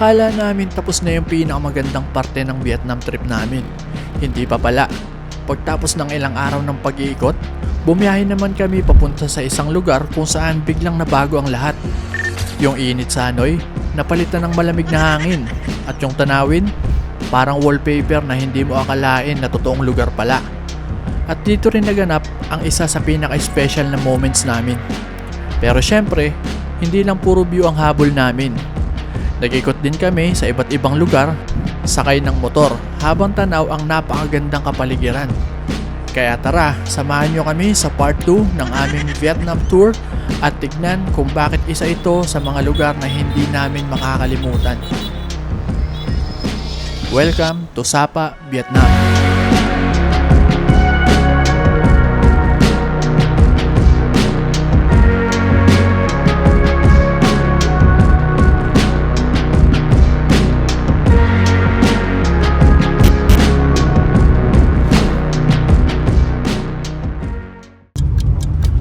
Akala namin tapos na yung pinakamagandang parte ng Vietnam trip namin. Hindi pa pala. Pagtapos ng ilang araw ng pag-iikot, bumiyahe naman kami papunta sa isang lugar kung saan biglang nabago ang lahat. Yung init sa Hanoi, napalitan ng malamig na hangin. At yung tanawin, parang wallpaper na hindi mo akalain na totoong lugar pala. At dito rin naganap ang isa sa pinaka-special na moments namin. Pero syempre, hindi lang puro view ang habol namin. Nag-ikot din kami sa iba't ibang lugar, sakay ng motor habang tanaw ang napakagandang kapaligiran. Kaya tara, samahan nyo kami sa part 2 ng aming Vietnam tour at tignan kung bakit isa ito sa mga lugar na hindi namin makakalimutan. Welcome to Sapa, Vietnam.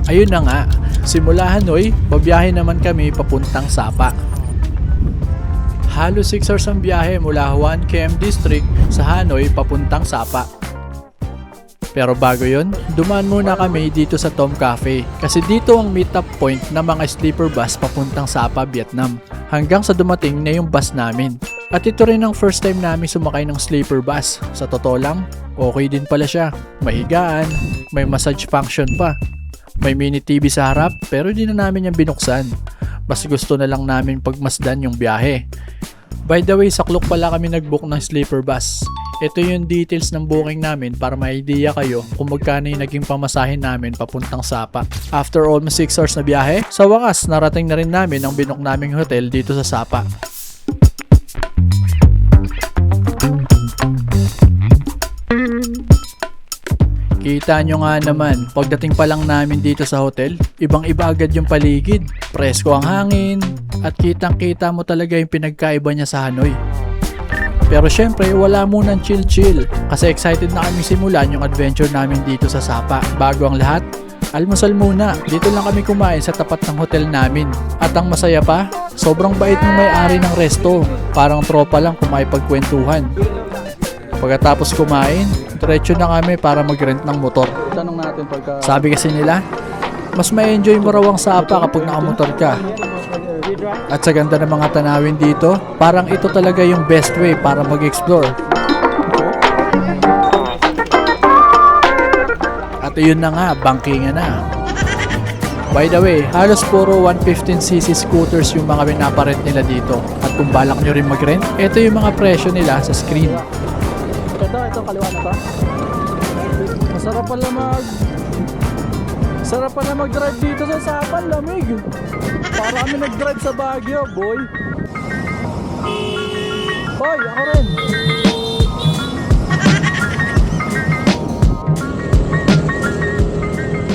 Ayun na nga, simula Hanoi, babiyahe naman kami papuntang Sapa. Halos 6 hours ang biyahe mula Hoan Kem District sa Hanoi papuntang Sapa. Pero bago yun, dumaan muna kami dito sa Tom Cafe kasi dito ang meet-up point ng mga sleeper bus papuntang Sapa, Vietnam. Hanggang sa dumating na yung bus namin. At ito rin ang first time namin sumakay ng sleeper bus. Sa totoo lang, okay din pala siya. Mahigaan, may massage function pa. May mini TV sa harap pero di na namin yung binuksan. Mas gusto na lang namin pagmasdan yung biyahe. By the way, sa Klook pala kami nag-book ng sleeper bus. Ito yung details ng booking namin para may idea kayo kung magkano yung naging pamasahin namin papuntang Sapa. After almost 6 hours na biyahe, sa wakas narating na rin namin ang binook naming hotel dito sa Sapa. Kita nyo nga naman, pagdating pa lang namin dito sa hotel, ibang iba agad yung paligid. Presko ang hangin, at kitang kita mo talaga yung pinagkaiba niya sa Hanoi. Pero syempre, wala munang chill-chill, kasi excited na kami simulan yung adventure namin dito sa Sapa. Bago ang lahat, almusal muna. Dito lang kami kumain sa tapat ng hotel namin. At ang masaya pa, sobrang bait ng may-ari ng resto. Parang tropa lang kumain pagkwentuhan. Pagkatapos kumain, diretso na kami para mag-rent ng motor. Tanong natin pagka... Sabi kasi nila, mas ma-enjoy mo raw ang Sapa kapag nakamotor ka. At sa ganda ng mga tanawin dito, parang ito talaga yung best way para mag-explore. At yun na nga, bankingan na. By the way, halos puro 115cc scooters yung mga pinaparent nila dito. At kung balak nyo rin mag-rent, ito yung mga presyo nila sa screen. Ito kaliwa na to. Masarap pala mag-drive dito sa Sapa, lamig. Para kami nag-drive sa Baguio, boy. Hoy, ako rin.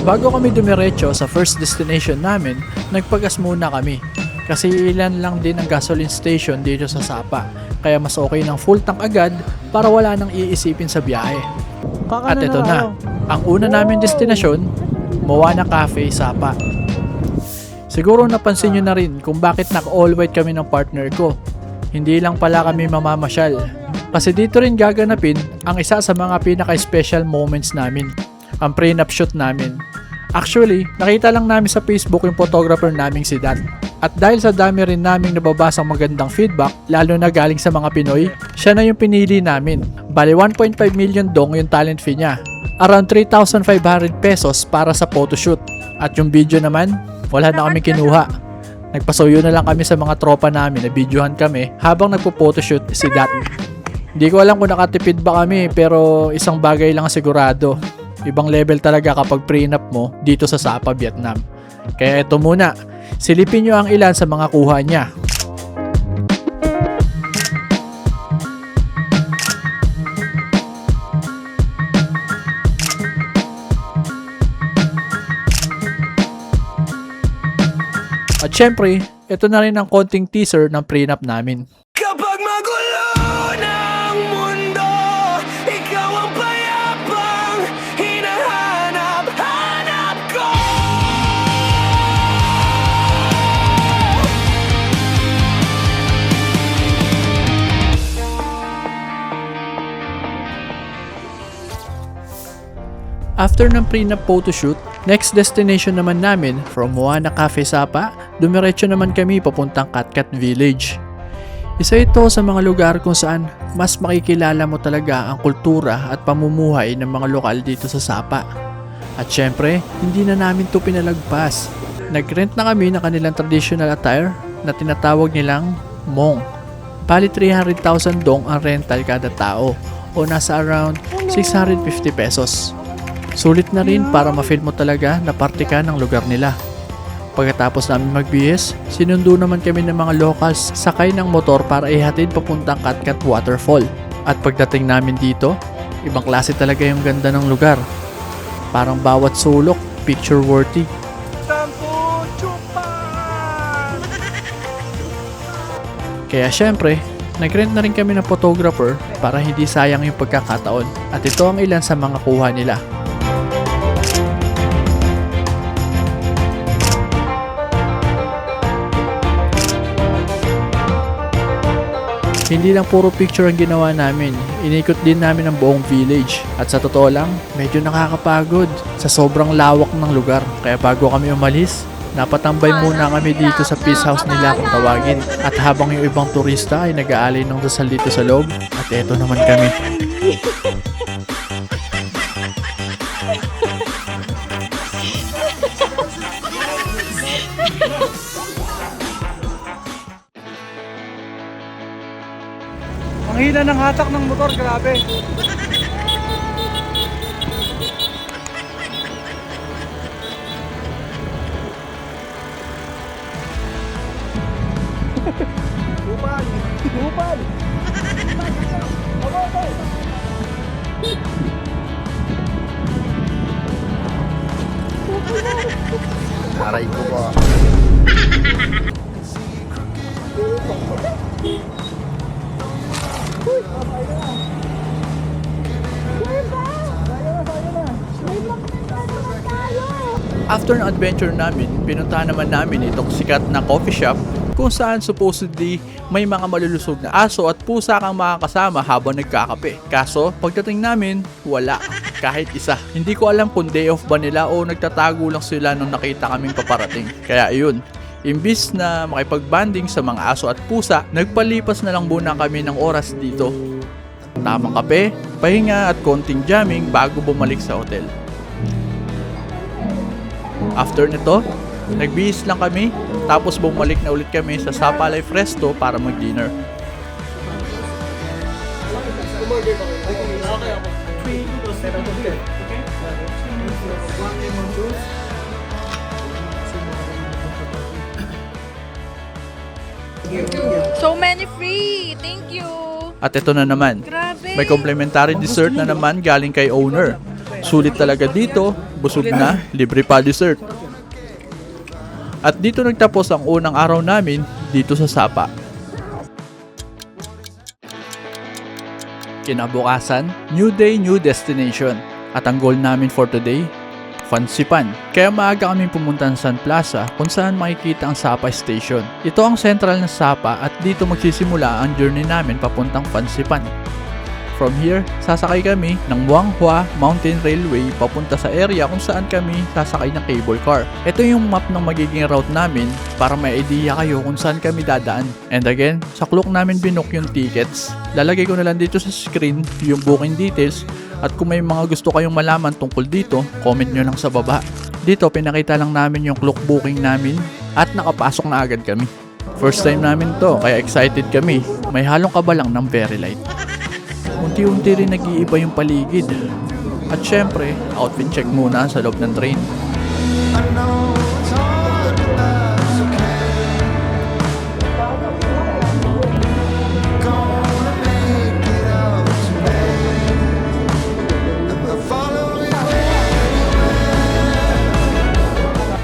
Bago kami dumiretso sa first destination namin, nagpagas muna kami. Kasi ilan lang din ang gasoline station dito sa Sapa. Kaya mas okay ng full tank agad para wala nang iisipin sa biyahe. At ito na, ang una namin destinasyon, Moana Cafe, Sapa. Siguro napansin nyo na rin kung bakit naka-all white kami ng partner ko. Hindi lang pala kami mamamasyal. Kasi dito rin gaganapin ang isa sa mga pinaka-special moments namin, ang prenup shoot namin. Actually, nakita lang namin sa Facebook yung photographer naming si Dan. At dahil sa dami rin naming nababasang magandang feedback, lalo na galing sa mga Pinoy, siya na yung pinili namin. Bali 1.5 million dong yung talent fee niya. Around 3,500 pesos para sa photoshoot. At yung video naman, wala na kami kinuha. Nagpasuyo na lang kami sa mga tropa namin na videohan kami habang nagpo-photoshoot si Dan. Hindi ko alam kung nakatipid ba kami pero isang bagay lang sigurado. Ibang level talaga kapag prenup mo dito sa Sapa, Vietnam. Kaya ito muna, silipin nyo ang ilan sa mga kuha niya. At syempre, ito na rin ang konting teaser ng prenup namin. Kapag magulo ng mundo, ikaw ang payapang hinahanap-hanap ko. After ng prenup photoshoot, next destination naman namin from Moana Cafe Sapa, dumiretso naman kami papuntang Katkat Village. Isa ito sa mga lugar kung saan mas makikilala mo talaga ang kultura at pamumuhay ng mga lokal dito sa Sapa. At syempre, hindi na namin to pinalagpas. Nag-rent na kami ng kanilang traditional attire na tinatawag nilang Hmong. Bali 300,000 dong ang rental kada tao o nasa around 650 pesos. Sulit na rin para ma-feel mo talaga na parte ka ng lugar nila. Pagkatapos namin magbihis, sinundo naman kami ng mga locals sakay ng motor para ihatid papuntang Katkat Waterfall. At pagdating namin dito, ibang klase talaga yung ganda ng lugar. Parang bawat sulok, picture worthy. Kaya syempre, nag-rent na rin kami ng photographer para hindi sayang yung pagkakataon. At ito ang ilan sa mga kuha nila. Hindi lang puro picture ang ginawa namin, inikot din namin ang buong village. At sa totoo lang, medyo nakakapagod sa sobrang lawak ng lugar. Kaya bago kami umalis, napatambay muna kami dito sa peace house nila kung tawagin. At habang yung ibang turista ay nag-aalay ng dasal dito sa loob, at eto naman kami. Ang hina ng hatak ng motor, grabe. Upal! Upal! Aray ko po. After ng adventure namin, pinuntahan naman namin itong sikat na coffee shop kung saan supposedly may mga malulusog na aso at pusa kang makakasama habang nagkakape. Kaso, pagdating namin, wala. Kahit isa. Hindi ko alam kung day off ba nila o nagtatago lang sila nung nakita kaming paparating. Kaya ayun, imbis na makipag-banding sa mga aso at pusa, nagpalipas na lang muna kami ng oras dito. Tamang kape, pahinga at konting jamming bago bumalik sa hotel. After nito, nagbihis lang kami, tapos bumalik na ulit kami sa Sapa Life Resto para mag-dinner. So many free! Thank you! At ito na naman, Grabe! may complimentary dessert na naman galing kay owner. Sulit talaga dito, busog na, libre pa dessert. At dito nagtapos ang unang araw namin dito sa Sapa. Kinabukasan, new day, new destination. At ang goal namin for today, Fansipan. Kaya maaga kaming pumunta sa Sun Plaza kung saan makikita ang Sapa Station. Ito ang sentral ng Sapa at dito magsisimula ang journey namin papuntang Fansipan. From here, sasakay kami ng Huanghua Mountain Railway papunta sa area kung saan kami sasakay ng cable car. Ito yung map ng magiging route namin para may idea kayo kung saan kami dadaan. And again, sa clock namin binook yung tickets. Lalagay ko na lang dito sa screen yung booking details at kung may mga gusto kayong malaman tungkol dito, comment nyo lang sa baba. Dito, pinakita lang namin yung clock booking namin at nakapasok na agad kami. First time namin to, kaya excited kami. May halong kaba lang ng very light. Unti-unti rin nag-iiba yung paligid. At syempre, outfit check muna sa loob ng train.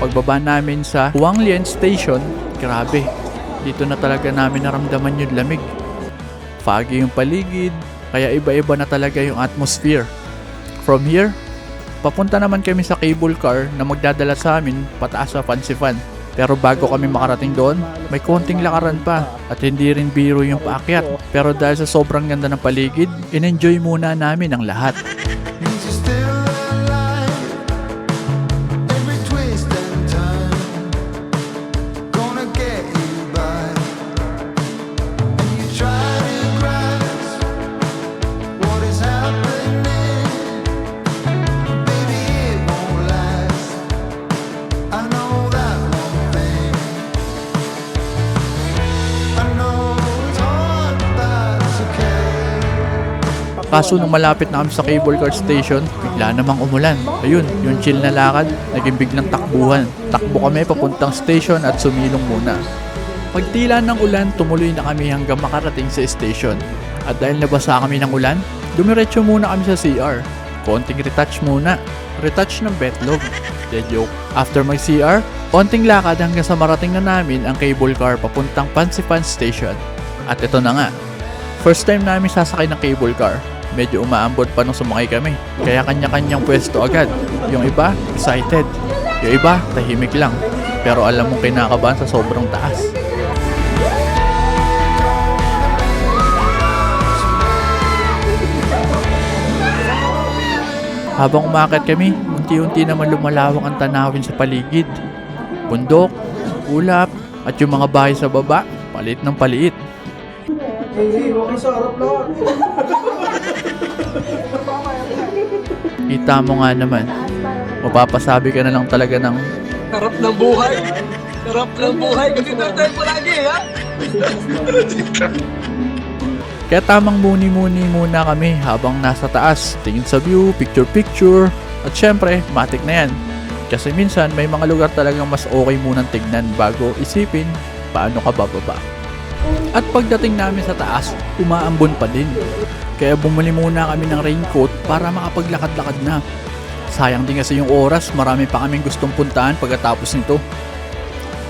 Pagbaba namin sa Huanglian Station, grabe. Dito na talaga namin naramdaman yung lamig. Foggy yung paligid, kaya iba-iba na talaga yung atmosphere. From here, papunta naman kami sa cable car na magdadala sa amin pataas sa Fansipan. Pero bago kami makarating doon, may konting lakaran pa at hindi rin biro yung paakyat. Pero dahil sa sobrang ganda ng paligid, in-enjoy muna namin ang lahat. Still alive. Kaso nung malapit na kami sa cable car station, bigla namang umulan. Ayun, yung chill na lakad, naging biglang takbuhan. Takbo kami papuntang station at sumilong muna. Pagtila ng ulan, tumuloy na kami hanggang makarating sa station. At dahil nabasa kami ng ulan, dumiretso muna kami sa CR. Konting retouch muna. Retouch ng betlog. Dead joke. After mag CR, konting lakad hanggang sa marating na namin ang cable car papuntang Pansifan Station. At ito na nga. First time namin sasakay ng cable car. Medyo umaambot pa nung sumakay kami. Kaya kanya-kanyang pwesto agad. Yung iba, excited. Yung iba, tahimik lang. Pero alam mong kinakabahan sa sobrang taas. Habang umakyat kami, unti-unti naman lumalawak ang tanawin sa paligid. Bundok, ulap, at yung mga bahay sa baba, palit ng paliit. Kita mo nga naman, mapapasabi ka na lang talaga ng Sarap ng buhay. Sarap ng buhay. Ganito tayo palagi, ha? kaya tamang muni-muni muna kami habang nasa taas. Tingin sa view, picture-picture, at syempre, matik na yan. Kasi minsan may mga lugar talagang mas okay munang tignan bago isipin paano ka bababa. At pagdating namin sa taas, umaambon pa din. Kaya bumili muna kami ng raincoat para makapaglakad-lakad na. Sayang din kasi yung oras, marami pa kaming gustong puntahan pagkatapos nito.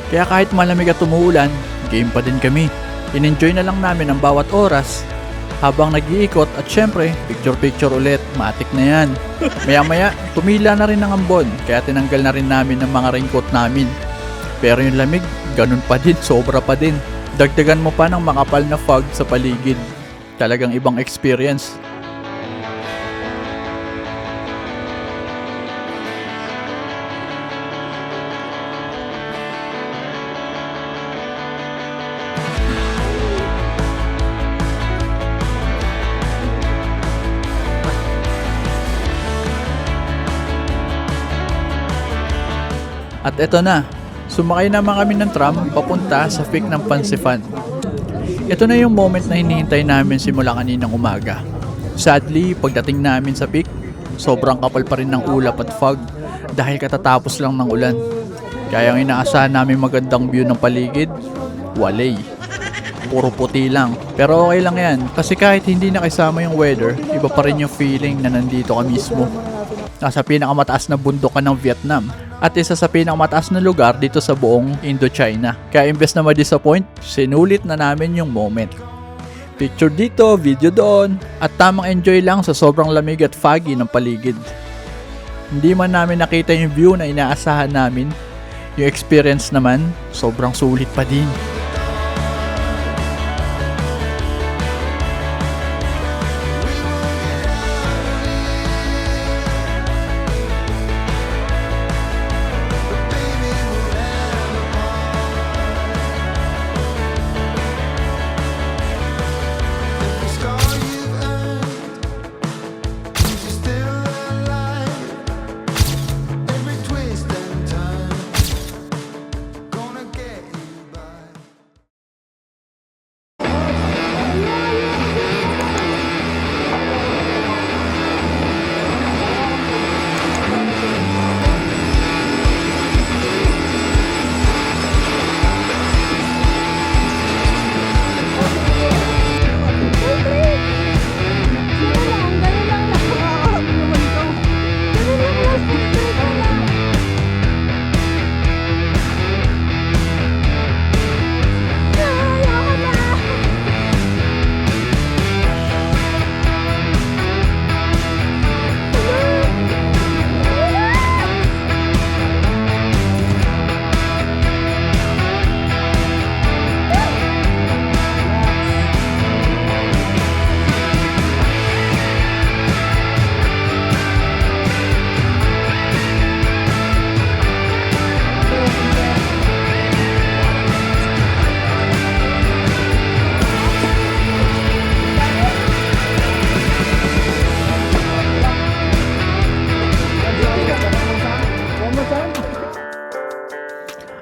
Kaya kahit malamig at umuulan, game pa din kami. In-enjoy na lang namin ang bawat oras habang nag-iikot at syempre, picture-picture ulit, matik na yan. Maya-maya, tumila na rin ang ambon kaya tinanggal na rin namin ang mga raincoat namin. Pero yung lamig, ganun pa din, sobra pa din. Dagdagan mo pa ng makapal na fog sa paligid. Talagang ibang experience. At eto na, sumakay naman kami ng tram papunta sa peak ng Pansifan. Ito na yung moment na hinihintay namin simula kaninang umaga. Sadly, pagdating namin sa peak, sobrang kapal pa rin ng ulap at fog dahil katatapos lang ng ulan. Kaya ang inaasahan namin magandang view ng paligid, walay. Puro puti lang. Pero okay lang yan kasi kahit hindi nakisama yung weather, iba pa rin yung feeling na nandito ka mismo. Nasa pinakamataas na bundok ka ng Vietnam at isa sa pinakamataas na lugar dito sa buong Indochina. Kaya imbes na ma-disappoint, sinulit na namin yung moment. Picture dito, video doon, at tamang enjoy lang sa sobrang lamig at foggy ng paligid. Hindi man namin nakita yung view na inaasahan namin, yung experience naman, sobrang sulit pa din.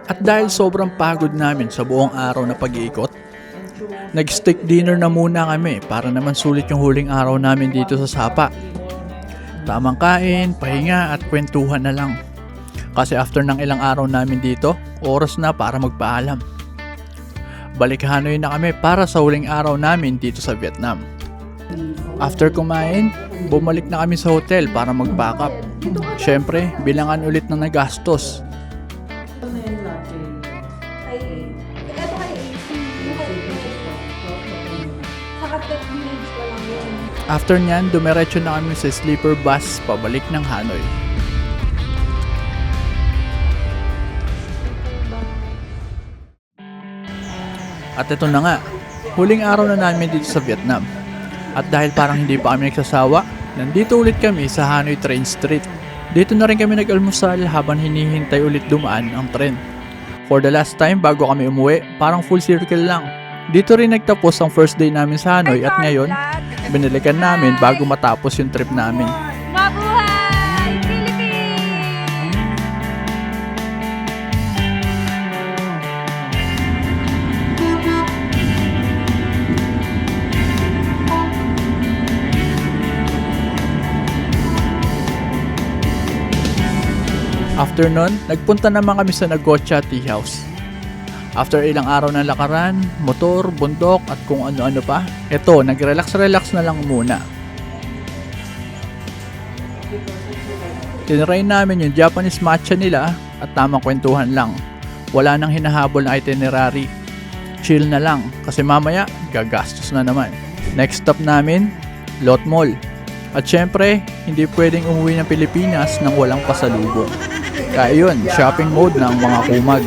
At dahil sobrang pagod namin sa buong araw na pag-iikot, Nag-steak dinner na muna kami para naman sulit yung huling araw namin dito sa Sapa. Tamang kain, pahinga at kwentuhan na lang. Kasi after ng ilang araw namin dito, oras na para magpaalam. Balik Hanoi na kami para sa huling araw namin dito sa Vietnam. After kumain, bumalik na kami sa hotel para mag-pack up. Syempre, bilangan ulit ng nagastos. After nyan, dumiretso na kami sa sleeper bus pabalik ng Hanoi. At ito na nga, huling araw na namin dito sa Vietnam. At dahil parang hindi pa kami nagsasawa, nandito ulit kami sa Hanoi Train Street. Dito na rin kami nag-almusal habang hinihintay ulit dumaan ang tren. For the last time bago kami umuwi, parang full circle lang. Dito rin nagtapos ang first day namin sa Hanoi at ngayon, binalikan namin bago matapos yung trip namin. Mabuhay! Philippines! After nun, nagpunta naman kami sa Nagocha Tea House. After ilang araw ng lakaran, motor, bundok at kung ano-ano pa, eto, nag-relax-relax na lang muna. Tinry namin yung Japanese matcha nila at tamang kwentuhan lang. Wala nang hinahabol na itinerary. Chill na lang kasi mamaya gagastos na naman. Next stop namin, Lot Mall. At syempre, hindi pwedeng umuwi ng Pilipinas nang walang pasalubong. Kaya yun, shopping mode ng mga kumag.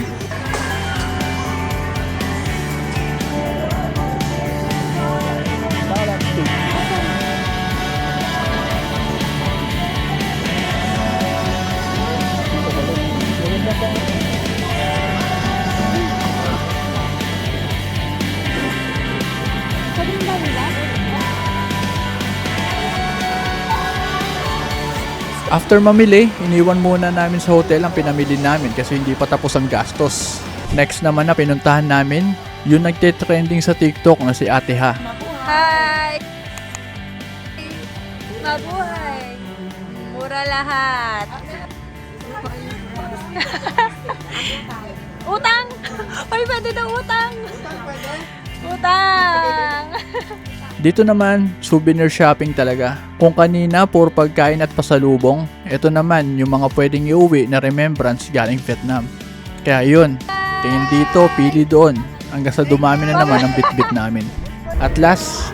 After mamili, iniwan muna namin sa hotel ang pinamili namin kasi hindi pa tapos ang gastos. Next naman na pinuntahan namin, yung nagte-trending sa TikTok na si Ate Ha. Hi! Mabuhay! Mura lahat! Utang! Ay, pwede na utang! Utang! Dito naman, souvenir shopping talaga. Kung kanina puro pagkain at pasalubong, ito naman yung mga pwedeng iuwi na remembrance galing Vietnam. Kaya yun, tingin dito, pili doon, hanggang sa dumami na naman ang bit-bit namin. At last,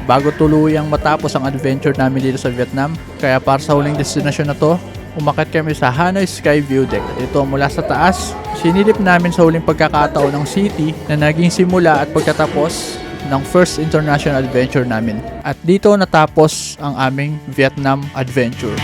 bago tuluyang matapos ang adventure namin dito sa Vietnam, kaya para sa huling destinasyon na to, umakyat kami sa Hanoi Sky View Deck. Ito mula sa taas, sinilip namin sa huling pagkakataon ng city na naging simula at pagkatapos ng first international adventure namin. At dito natapos ang aming Vietnam adventure.